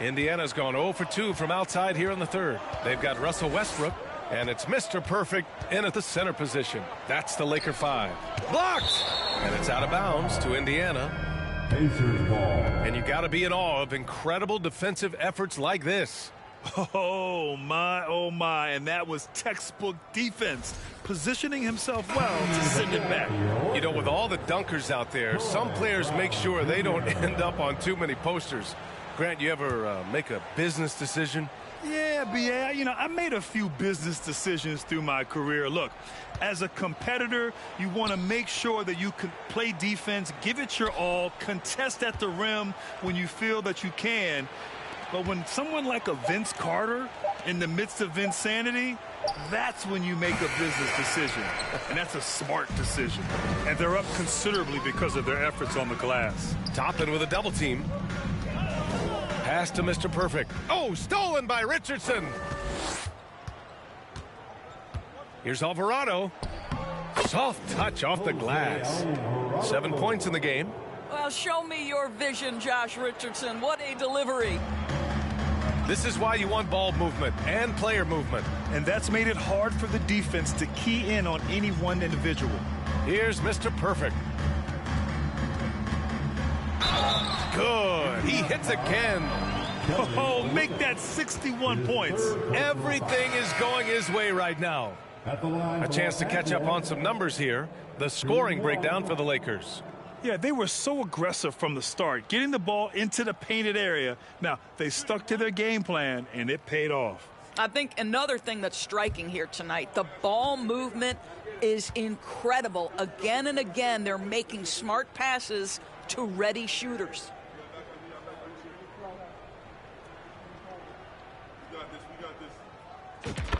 Indiana's gone 0 for 2 from outside here in the third. They've got Russell Westbrook, and it's Mr. Perfect in at the center position. That's the Laker 5. Blocked! And it's out of bounds to Indiana. Pacers ball. And you got to be in awe of incredible defensive efforts like this. Oh, my, and that was textbook defense, positioning himself well to send it back. You know, with all the dunkers out there, some players make sure they don't end up on too many posters. Grant, you ever make a business decision? Yeah, B.A., you know, I made a few business decisions through my career. Look, as a competitor, you want to make sure that you can play defense, give it your all, contest at the rim when you feel that you can. But when someone like a Vince Carter in the midst of insanity, that's when you make a business decision. And that's a smart decision. And they're up considerably because of their efforts on the glass. Toppin with a double team. Pass to Mr. Perfect. Oh, stolen by Richardson. Here's Alvarado. Soft touch off the glass. 7 points in the game. Well, show me your vision, Josh Richardson. What a delivery. This is why you want ball movement and player movement. And that's made it hard for the defense to key in on any one individual. Here's Mr. Perfect. Good. He hits again. Oh, make that 61 points. Everything is going his way right now. A chance to catch up on some numbers here. The scoring breakdown for the Lakers. Yeah, they were so aggressive from the start, getting the ball into the painted area. Now, they stuck to their game plan, and it paid off. I think another thing that's striking here tonight, the ball movement is incredible. Again and again, they're making smart passes to ready shooters.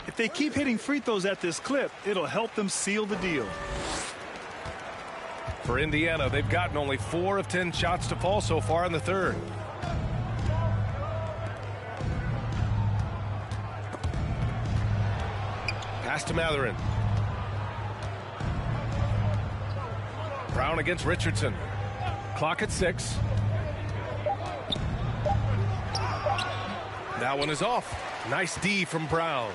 If they keep hitting free throws at this clip, it'll help them seal the deal. For Indiana, they've gotten only 4 of 10 shots to fall so far in the third. Pass to Mathurin. Brown against Richardson. Clock at 6. That one is off. Nice D from Brown.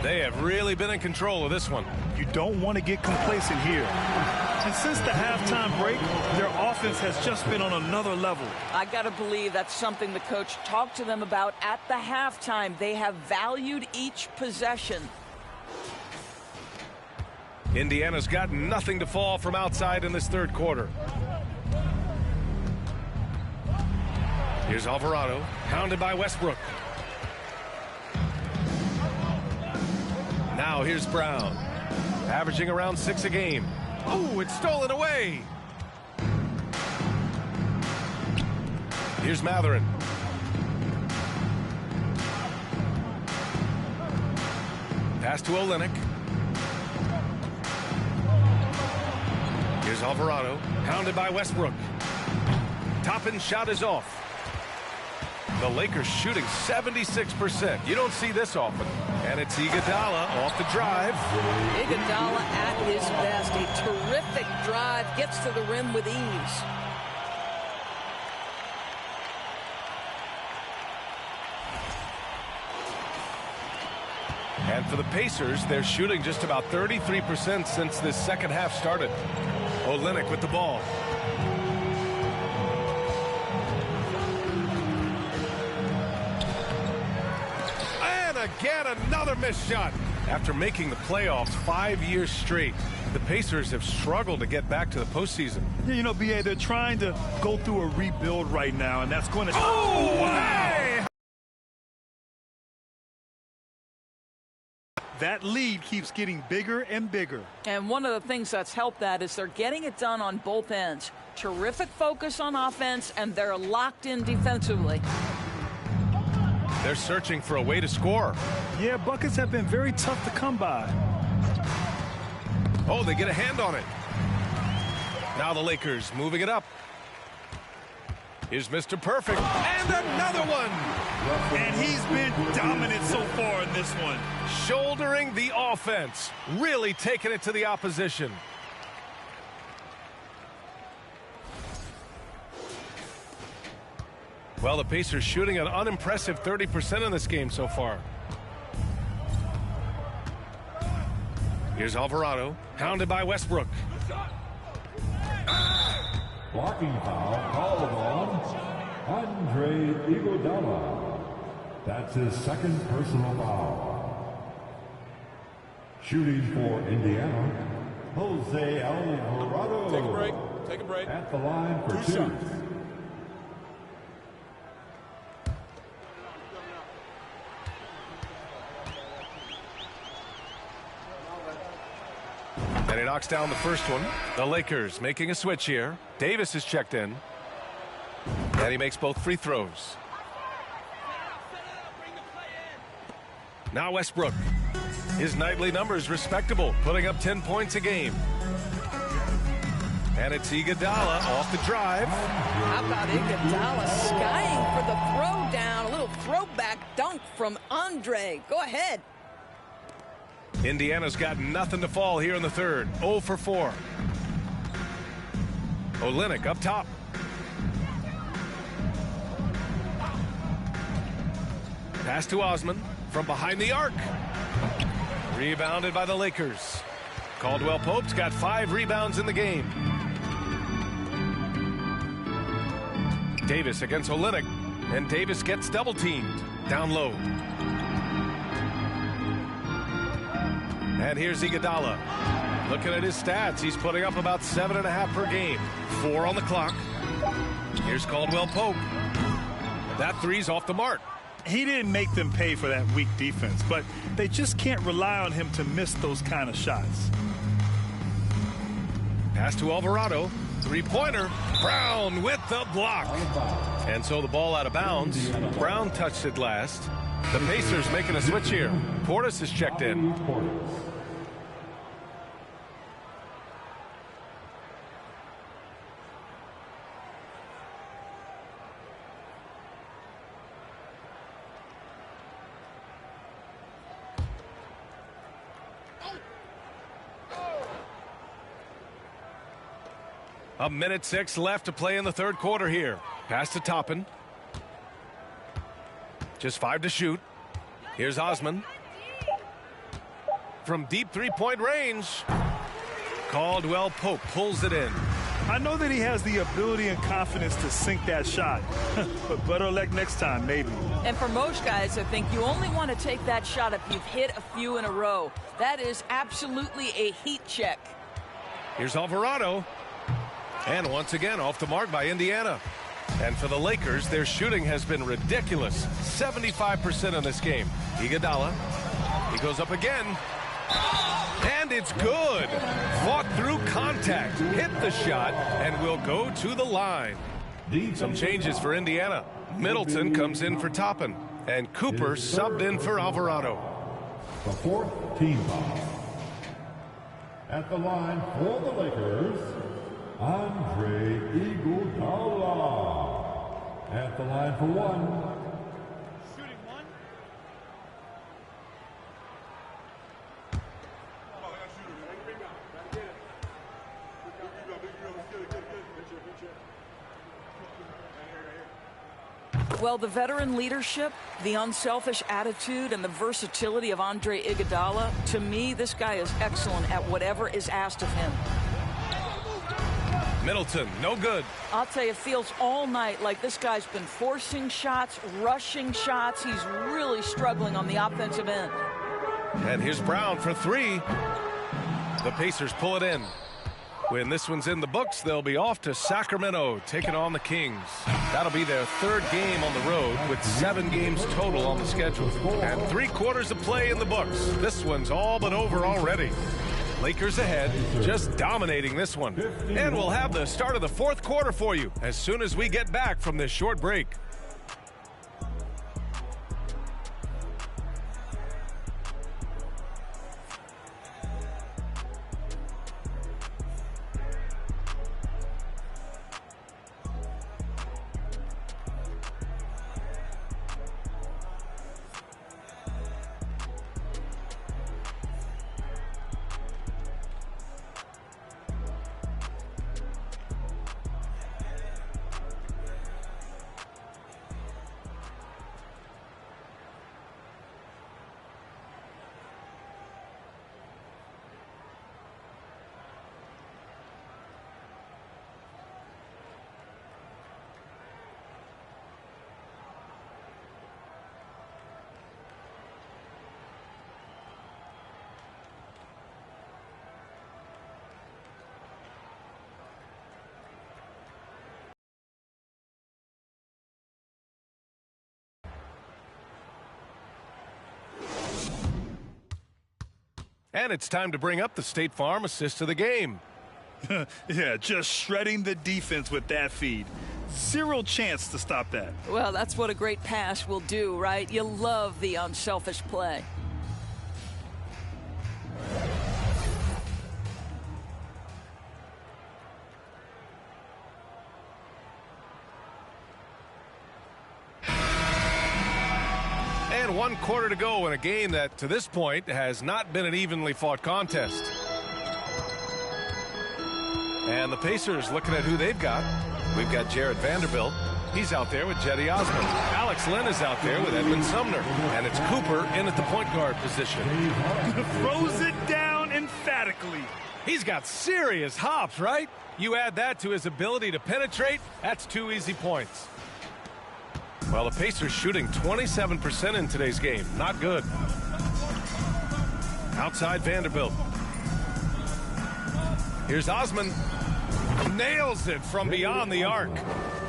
They have really been in control of this one. You don't want to get complacent here. And since the halftime break, their offense has just been on another level. I got to believe that's something the coach talked to them about at the halftime. They have valued each possession. Indiana's got nothing to fall from outside in this third quarter. Here's Alvarado, pounded by Westbrook. Now here's Brown, averaging around 6 a game. Oh, it's stolen away. Here's Mathurin. Pass to Olynyk. Here's Alvarado, pounded by Westbrook. Toppin shot is off. The Lakers shooting 76%. You don't see this often. And it's Iguodala off the drive. Iguodala at his best. A terrific drive. Gets to the rim with ease. And for the Pacers, they're shooting just about 33% since this second half started. Olynyk with the ball. Again, another missed shot. After making the playoffs 5 years straight, the Pacers have struggled to get back to the postseason. Yeah, you know, B.A., they're trying to go through a rebuild right now, and that's going to... Oh, wow! That lead keeps getting bigger and bigger. And one of the things that's helped that is they're getting it done on both ends. Terrific focus on offense, and they're locked in defensively. They're searching for a way to score. Yeah, buckets have been very tough to come by. Oh, they get a hand on it. Now the Lakers moving it up. Here's Mr. Perfect. And another one. And he's been dominant so far in this one. Shouldering the offense. Really taking it to the opposition. Well, the Pacers shooting an unimpressive 30% in this game so far. Here's Alvarado, hounded by Westbrook. Blocking foul called on Andre Iguodala. That's his second personal foul. Shooting for Indiana, Jose Alvarado. Take a break. Take a break. At the line for two. shots. And he knocks down the first one. The Lakers making a switch here. Davis is checked in. And he makes both free throws. Now Westbrook. His nightly numbers respectable, putting up 10 points a game. And it's Iguodala off the drive. How about Iguodala skying for the throwdown? A little throwback dunk from Andre. Go ahead. Indiana's got nothing to fall here in the third. 0 for 4. Olynyk up top. Pass to Osman from behind the arc. Rebounded by the Lakers. Caldwell Pope's got 5 rebounds in the game. Davis against Olynyk. And Davis gets double teamed. Down low. And here's Iguodala. Looking at his stats, he's putting up about 7.5 per game. 4 on the clock. Here's Caldwell Pope. That three's off the mark. He didn't make them pay for that weak defense, but they just can't rely on him to miss those kind of shots. Pass to Alvarado. Three-pointer. Brown with the block. And so the ball out of bounds. Brown touched it last. The Pacers making a switch here. Portis is checked in. A minute 6 left to play in the third quarter here. Pass to Toppin. Just 5 to shoot. Here's Osman. From deep three-point range. Caldwell Pope pulls it in. I know that he has the ability and confidence to sink that shot. But better luck next time, maybe. And for most guys, I think you only want to take that shot if you've hit a few in a row. That is absolutely a heat check. Here's Alvarado. And once again, off the mark by Indiana. And for the Lakers, their shooting has been ridiculous. 75% in this game. Iguodala. He goes up again. And it's good. Fought through contact. Hit the shot and will go to the line. Some changes for Indiana. Middleton comes in for Toppin. And Cooper subbed in for Alvarado. The fourth team foul. At the line for the Lakers, Andre Iguodala. At the line for one. Shooting one. Well, the veteran leadership, the unselfish attitude, and the versatility of Andre Iguodala, to me, this guy is excellent at whatever is asked of him. Middleton, no good. I'll tell you, it feels all night like this guy's been forcing shots, rushing shots. He's really struggling on the offensive end. And here's Brown for 3. The Pacers pull it in. When this one's in the books, they'll be off to Sacramento, taking on the Kings. That'll be their third game on the road with 7 games total on the schedule. And 3 quarters of play in the books. This one's all but over already. Lakers ahead, just dominating this one. And we'll have the start of the fourth quarter for you as soon as we get back from this short break. And it's time to bring up the State Farm assist of the game. Yeah, just shredding the defense with that feed. Zero chance to stop that. Well, that's what a great pass will do, right? You love the unselfish play. And 1 quarter to go in a game that, to this point, has not been an evenly fought contest. And the Pacers looking at who they've got. We've got Jared Vanderbilt. He's out there with Cedi Osman. Alex Len is out there with Edmund Sumner. And it's Cooper in at the point guard position. Throws it down emphatically. He's got serious hops, right? You add that to his ability to penetrate, that's 2 easy points. Well, the Pacers shooting 27% in today's game. Not good. Outside Vanderbilt. Here's Osman. Nails it from beyond the arc.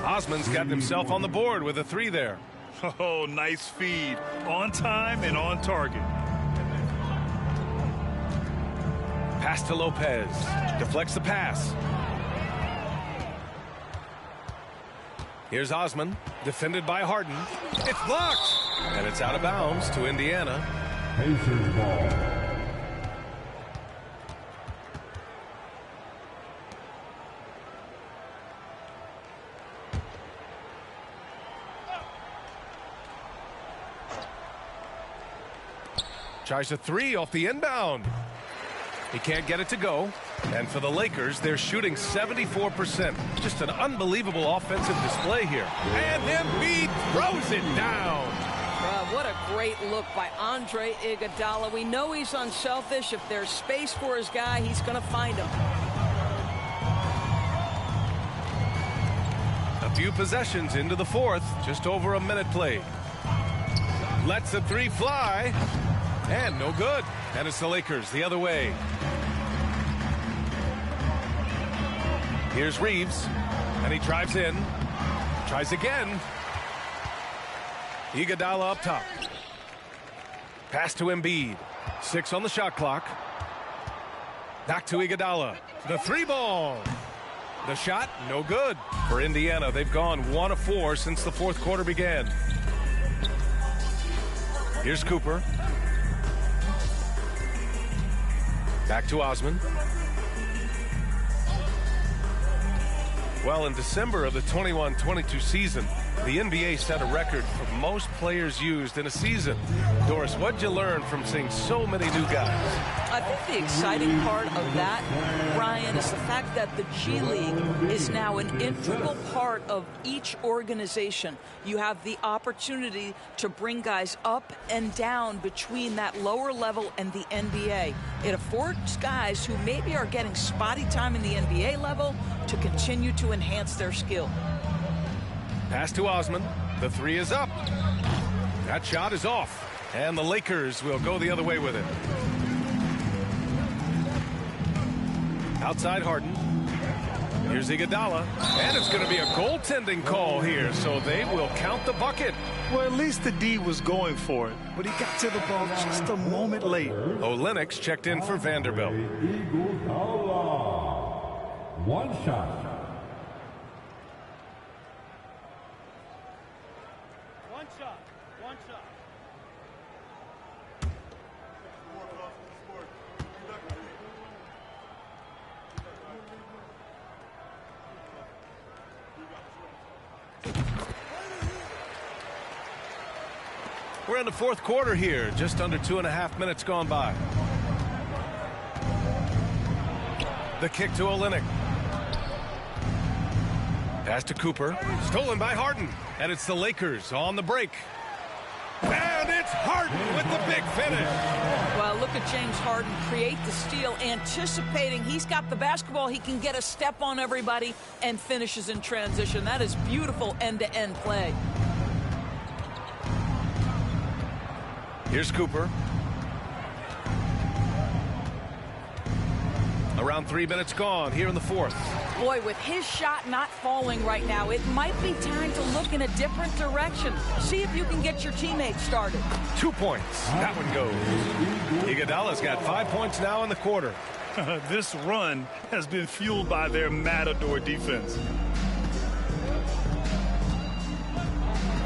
Osman's gotten himself on the board with a 3 there. Oh, nice feed. On time and on target. Pass to Lopez. Deflects the pass. Here's Osman. Defended by Harden. It's blocked. And it's out of bounds to Indiana. Pacers ball. Tries a 3 off the inbound. He can't get it to go. And for the Lakers, they're shooting 74%. Just an unbelievable offensive display here. And Embiid throws it down. What a great look by Andre Iguodala. We know he's unselfish. If there's space for his guy, he's going to find him. A few possessions into the 4th. Just over a minute played. Lets the 3 fly. And no good. And it's the Lakers the other way. Here's Reeves. And he drives in. Tries again. Iguodala up top. Pass to Embiid. 6 on the shot clock. Back to Iguodala. The 3 ball. The shot, no good. For Indiana, they've gone 1 of 4 since the 4th quarter began. Here's Cooper. Back to Osman. Well, in December of the 21-22 season, the NBA set a record for most players used in a season. Doris, what'd you learn from seeing so many new guys? I think the exciting part of that, Brian, is the fact that the G League is now an integral part of each organization. You have the opportunity to bring guys up and down between that lower level and the NBA. It affords guys who maybe are getting spotty time in the NBA level to continue to enhance their skill. Pass to Osman. The 3 is up. That shot is off. And the Lakers will go the other way with it. Outside Harden. Here's Iguodala. And it's going to be a goaltending call here, so they will count the bucket. Well, at least the D was going for it, but he got to the ball just a moment late. Olynyk checked in for Vanderbilt. Iguodala. 1 shot. We're in the 4th quarter here, just under 2.5 minutes gone by. The kick to Olynyk. Pass to Cooper. Stolen by Harden. And it's the Lakers on the break. And it's Harden with the big finish. Well, look at James Harden create the steal, anticipating he's got the basketball. He can get a step on everybody and finishes in transition. That is beautiful end-to-end play. Here's Cooper. Around 3 minutes gone here in the 4th. Boy, with his shot not falling right now, it might be time to look in a different direction. See if you can get your teammates started. 2 points. That one goes. Iguodala's got 5 points now in the quarter. This run has been fueled by their Matador defense.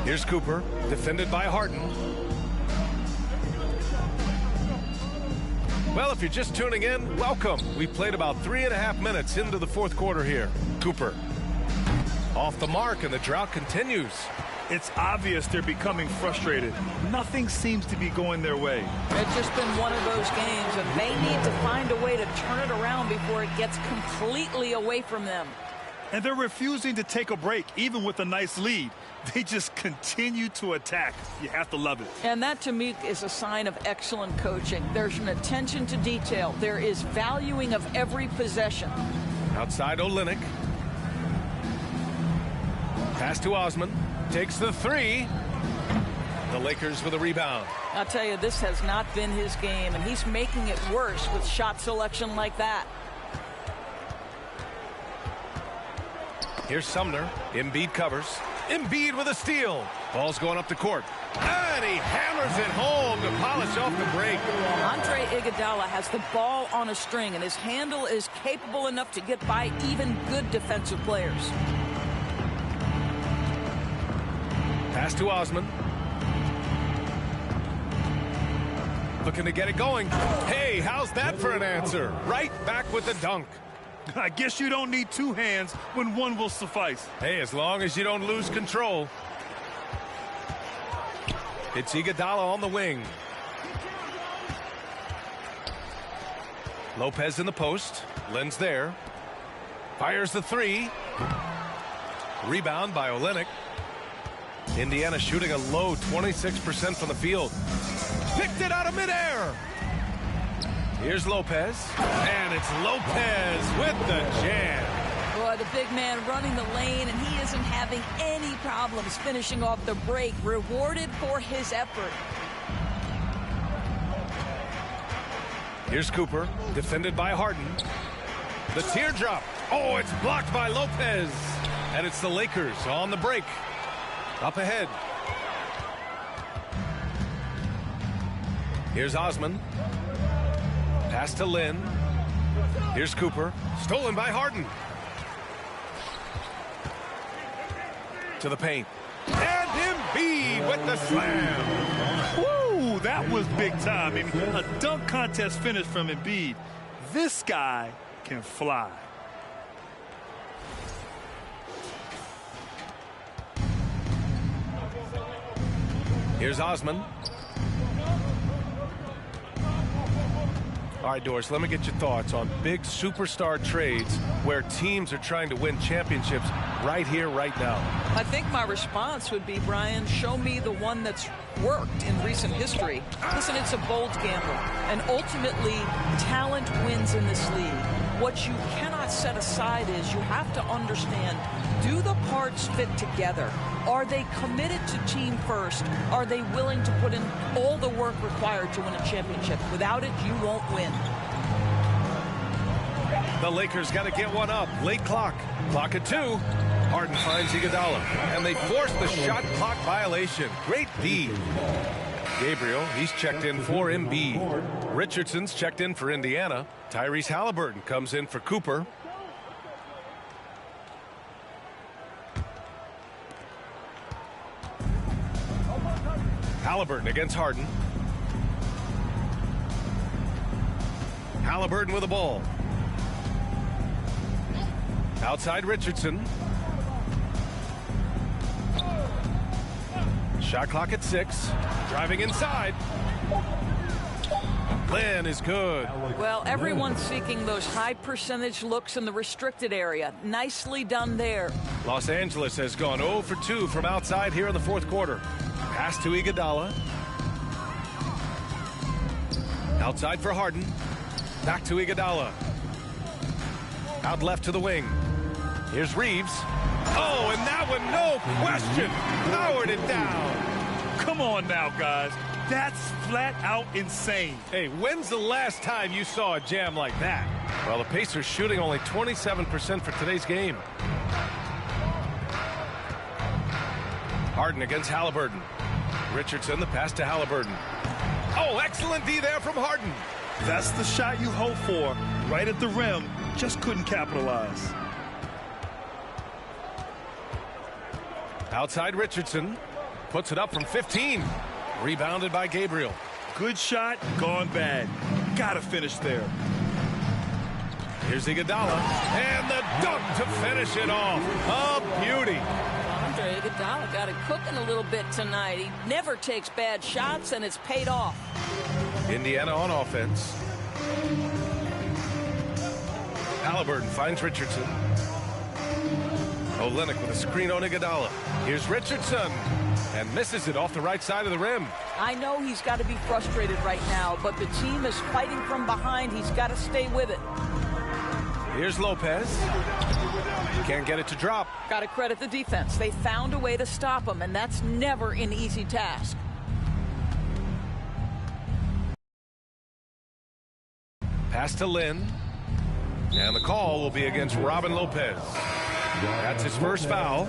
Here's Cooper, defended by Harden. Well, if you're just tuning in, welcome. We've played about 3.5 minutes into the fourth quarter here. Cooper off the mark, and the drought continues. It's obvious they're becoming frustrated. Nothing seems to be going their way. It's just been one of those games, and they need to find a way to turn it around before it gets completely away from them. And they're refusing to take a break, even with a nice lead. They just continue to attack. You have to love it. And that, to me, is a sign of excellent coaching. There's an attention to detail. There is valuing of every possession. Outside Olynyk. Pass to Osman. Takes the three. The Lakers with a rebound. I'll tell you, this has not been his game, and he's making it worse with shot selection like that. Here's Sumner. Embiid covers. Embiid with a steal. Ball's going up the court. And he hammers it home to polish off the break. Andre Iguodala has the ball on a string, and his handle is capable enough to get by even good defensive players. Pass to Osman. Looking to get it going. Hey, how's that for an answer? Right back with the dunk. I guess you don't need two hands when one will suffice. Hey, as long as you don't lose control. It's Iguodala on the wing. Lopez in the post. Len's there. Fires the three. Rebound by Olynyk. Indiana shooting a low 26% from the field. Picked it out of midair. Here's Lopez. And it's Lopez with the jam. Boy, the big man running the lane, and he isn't having any problems finishing off the break. Rewarded for his effort. Here's Cooper, defended by Harden. The teardrop. Oh, it's blocked by Lopez. And it's the Lakers on the break. Up ahead. Here's Osman. Pass to Lin. Here's Cooper. Stolen by Harden. To the paint. And Embiid with the slam. Woo, that was big time. I mean, a dunk contest finish from Embiid. This guy can fly. Here's Osman. All right, Doris, let me get your thoughts on big superstar trades where teams are trying to win championships right here, right now. I think my response would be, Brian, show me the one that's worked in recent history. Listen, it's a bold gamble, and ultimately, talent wins in this league. What you cannot set aside is you have to understand, do the parts fit together? Are they committed to team first? Are they willing to put in all the work required to win a championship? Without it, you won't win. The Lakers got to get one up. Late clock. Clock at 2. Harden finds Iguodala, and they force the shot clock violation. Great D. Gabriel, he's checked in for Embiid. Richardson's checked in for Indiana. Tyrese Halliburton comes in for Cooper. Halliburton against Harden. Halliburton with the ball. Outside Richardson. Shot clock at 6. Driving inside. Lin is good. Well, everyone's seeking those high percentage looks in the restricted area. Nicely done there. Los Angeles has gone 0 for 2 from outside here in the fourth quarter. Pass to Iguodala. Outside for Harden. Back to Iguodala. Out left to the wing. Here's Reeves. Oh, and that one, no question, powered it down. Come on now, guys. That's flat out insane. Hey, when's the last time you saw a jam like that? Well, the Pacers shooting only 27% for today's game. Harden against Halliburton. Richardson, the pass to Halliburton. Oh, excellent D there from Harden. That's the shot you hope for, right at the rim. Just couldn't capitalize. Outside Richardson. Puts it up from 15. Rebounded by Gabriel. Good shot, gone bad. Gotta finish there. Here's Iguodala. And the dunk to finish it off. A beauty. Andre Iguodala got it cooking a little bit tonight. He never takes bad shots, and it's paid off. Indiana on offense. Halliburton finds Richardson. Olynyk with a screen on Iguodala. Here's Richardson. And misses it off the right side of the rim. I know he's got to be frustrated right now, but the team is fighting from behind. He's got to stay with it. Here's Lopez. Can't get it to drop. Got to credit the defense. They found a way to stop him, and that's never an easy task. Pass to Lynn. And the call will be against Robin Lopez. That's his first foul.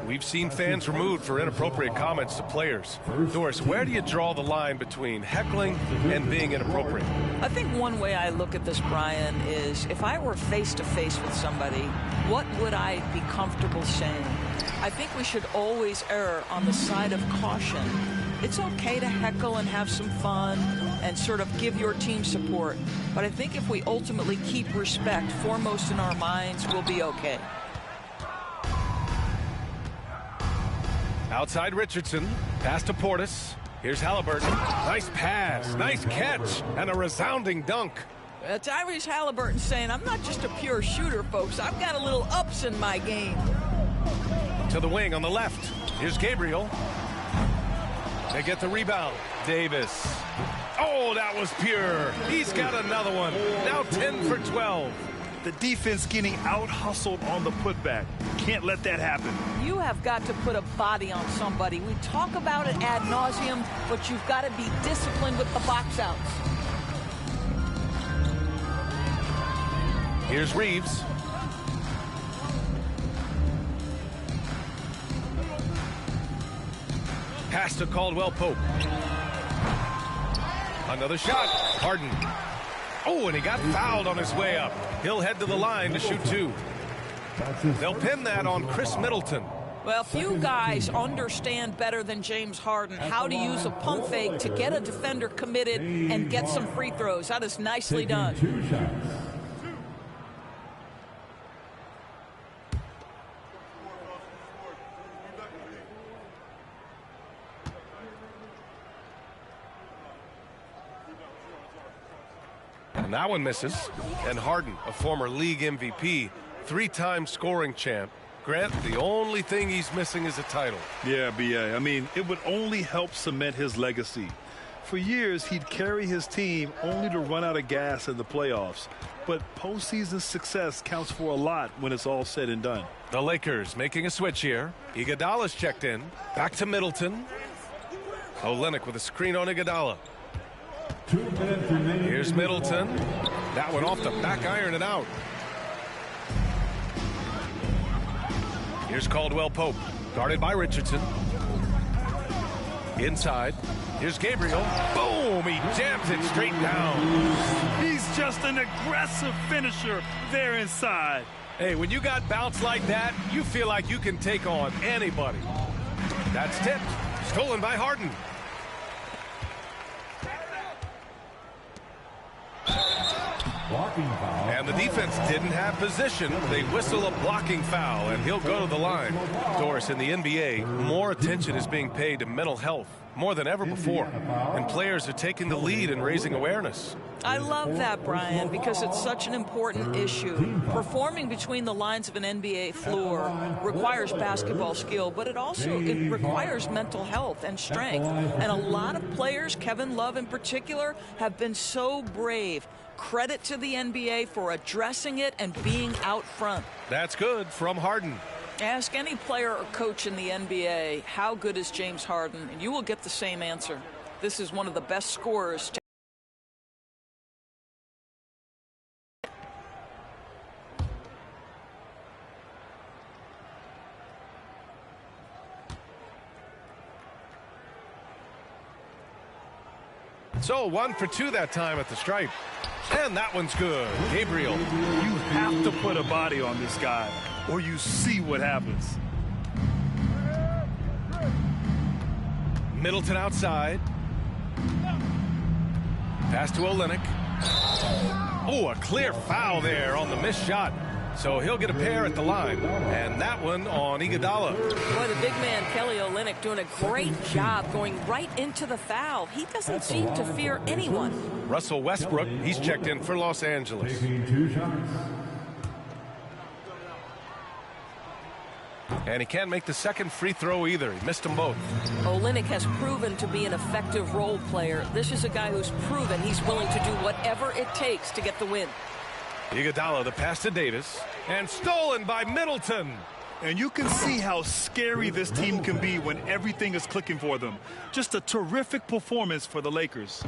We've seen fans removed for inappropriate comments to players. Doris, where do you draw the line between heckling and being inappropriate? I think one way I look at this, Brian, is if I were face-to-face with somebody, what would I be comfortable saying? I think we should always err on the side of caution. It's okay to heckle and have some fun and sort of give your team support. But I think if we ultimately keep respect foremost in our minds, we'll be okay. Outside Richardson. Pass to Portis. Here's Halliburton. Nice pass. Nice catch. And a resounding dunk. Tyrese Halliburton saying, I'm not just a pure shooter, folks. I've got a little ups in my game. To the wing on the left. Here's Gabriel. They get the rebound. Davis. Oh, that was pure. He's got another one. Now 10 for 12. The defense getting out-hustled on the putback. Can't let that happen. You have got to put a body on somebody. We talk about it ad nauseum, but you've got to be disciplined with the box outs. Here's Reeves. Pass to Caldwell Pope. Another shot. Harden. Oh, and he got fouled on his way up. He'll head to the line to shoot two. They'll pin that on Chris Middleton. Well, few guys understand better than James Harden how to use a pump fake to get a defender committed and get some free throws. That is nicely done. 2 shots. And that one misses. And Harden, a former league MVP, 3-time scoring champ. Grant, the only thing he's missing is a title. Yeah, B.A. I mean, it would only help cement his legacy. For years, he'd carry his team only to run out of gas in the playoffs. But postseason success counts for a lot when it's all said and done. The Lakers making a switch here. Iguodala's checked in. Back to Middleton. Olynyk with a screen on Iguodala. 2 minutes remaining. Here's Middleton. That one off the back iron and out. Here's Caldwell Pope, guarded by Richardson. Inside. Here's Gabriel. Boom! He jams it straight down. He's just an aggressive finisher there inside. Hey, when you got bounce like that, you feel like you can take on anybody. That's tipped. Stolen by Harden. Blocking foul. And the defense didn't have position. They whistle a blocking foul, and he'll go to the line. Doris, in the NBA, more attention is being paid to mental health, more than ever before. And players are taking the lead in raising awareness. I love that, Brian, because it's such an important issue. Performing between the lines of an NBA floor requires basketball skill, but it requires mental health and strength. And a lot of players, Kevin Love in particular, have been so brave. Credit to the NBA for addressing it and being out front. That's good from Harden. Ask any player or coach in the NBA, how good is James Harden? And you will get the same answer. This is one of the best scorers. So 1 for 2 that time at the stripe. And that one's good. Gabriel. You have to put a body on this guy, or you see what happens. Middleton outside. Pass to Olynyk. Oh, a clear foul there on the missed shot. So he'll get a pair at the line. And that one on Iguodala. Boy, the big man, Kelly Olynyk, doing a great job going right into the foul. He doesn't seem to fear anyone. Russell Westbrook, he's checked in for Los Angeles. Taking 2 shots. And he can't make the second free throw either. He missed them both. Olynyk has proven to be an effective role player. This is a guy who's proven he's willing to do whatever it takes to get the win. Iguodala, the pass to Davis. And stolen by Middleton. And you can see how scary this team can be when everything is clicking for them. Just a terrific performance for the Lakers.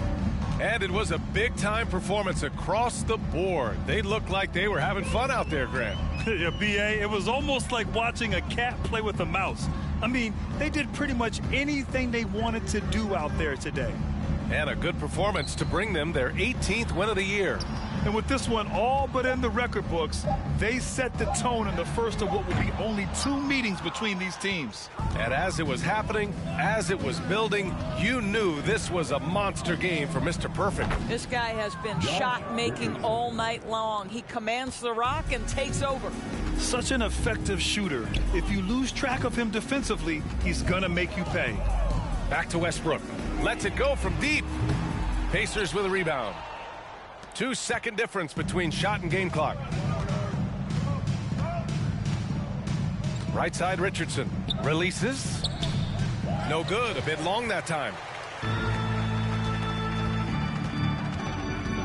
And it was a big-time performance across the board. They looked like they were having fun out there, Grant. Yeah, B.A., it was almost like watching a cat play with a mouse. I mean, they did pretty much anything they wanted to do out there today. And a good performance to bring them their 18th win of the year. And with this one all but in the record books, they set the tone in the first of what will be only 2 meetings between these teams. And as it was happening, as it was building, you knew this was a monster game for Mr. Perfect. This guy has been shot-making all night long. He commands the rock and takes over. Such an effective shooter. If you lose track of him defensively, he's gonna make you pay. Back to Westbrook. Lets it go from deep. Pacers with a rebound. 2-second difference between shot and game clock. Right side Richardson. Releases. No good. A bit long that time.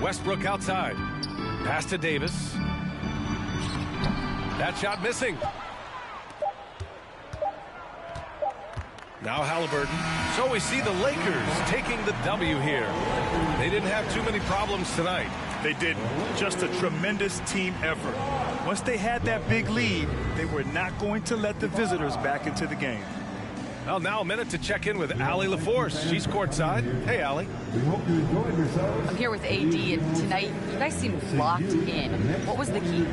Westbrook outside. Pass to Davis. That shot missing. Now Halliburton. So we see the Lakers taking the W here. They didn't have too many problems tonight. They didn't. Just a tremendous team effort. Once they had that big lead, they were not going to let the visitors back into the game. Well, now a minute to check in with Allie LaForce. She's courtside. Hey, Allie. We hope you enjoyed yourselves. I'm here with AD, and tonight you guys seem locked in. What was the key?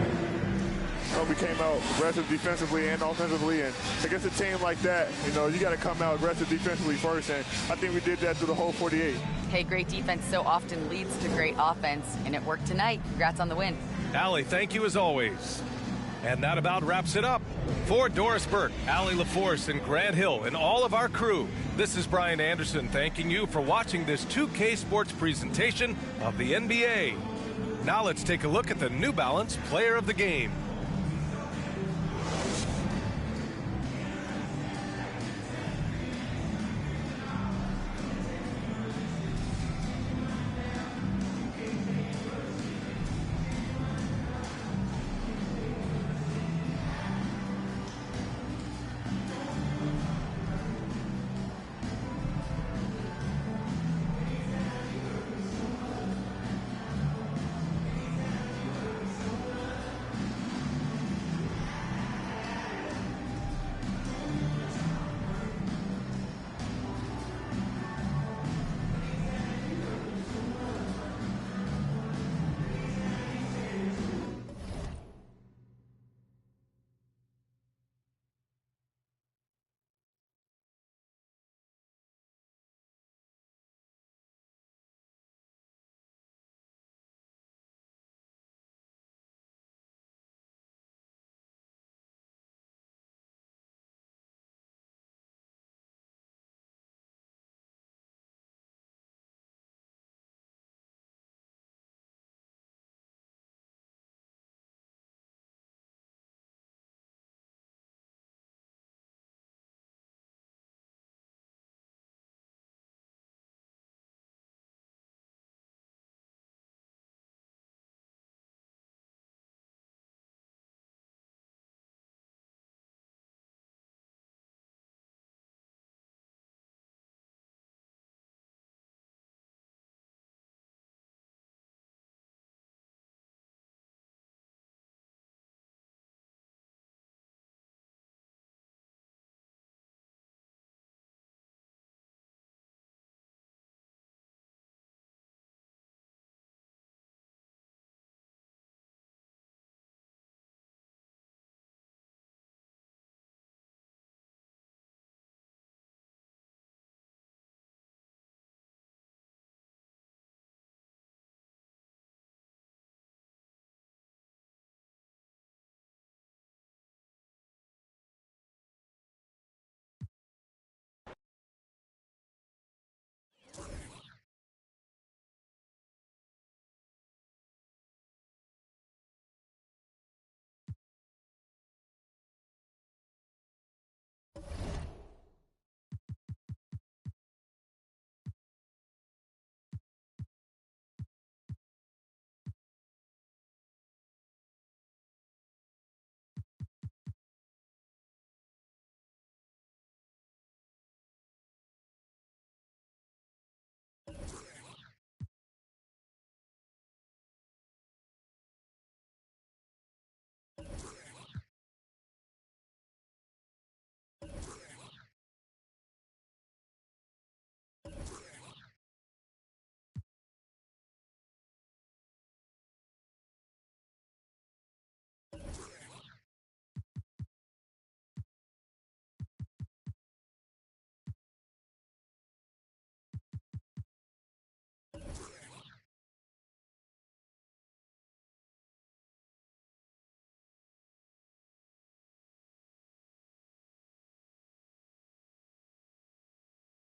We came out aggressive defensively and offensively, and against a team like that, you got to come out aggressive defensively first, and I think we did that through the whole 48. Hey, great defense so often leads to great offense, and it worked tonight. Congrats on the win. Allie, thank you as always. And that about wraps it up. For Doris Burke, Allie LaForce, and Grant Hill, and all of our crew, this is Brian Anderson thanking you for watching this 2K Sports presentation of the NBA. Now let's take a look at the New Balance Player of the Game.